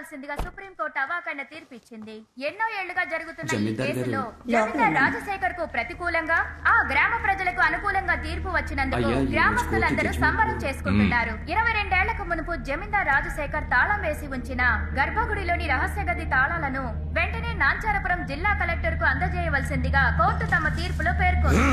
తీసుకోవాల్సిందిగా సుప్రీంకోర్టు అవాకైన తీర్పిచ్చింది. ఎన్నో ఏళ్లుగా జరుగుతున్న ఈ కేసులో జమీందార్ రాజశేఖర్ కు ప్రతికూలంగా, ఆ గ్రామ ప్రజలకు అనుకూలంగా తీర్పు వచ్చినందుకు గ్రామస్తులందరూ సంబరం చేసుకుంటున్నారు. 22 ఏళ్లకు మునుపు జమీందార్ రాజశేఖర్ తాళం వేసి ఉంచిన గర్భగుడిలోని రహస్య గది తాళాలను వెంటనే నాంచారపురం జిల్లా కలెక్టర్ కు అందజేయవలసిందిగా కోర్టు తమ తీర్పులో పేర్కొంది.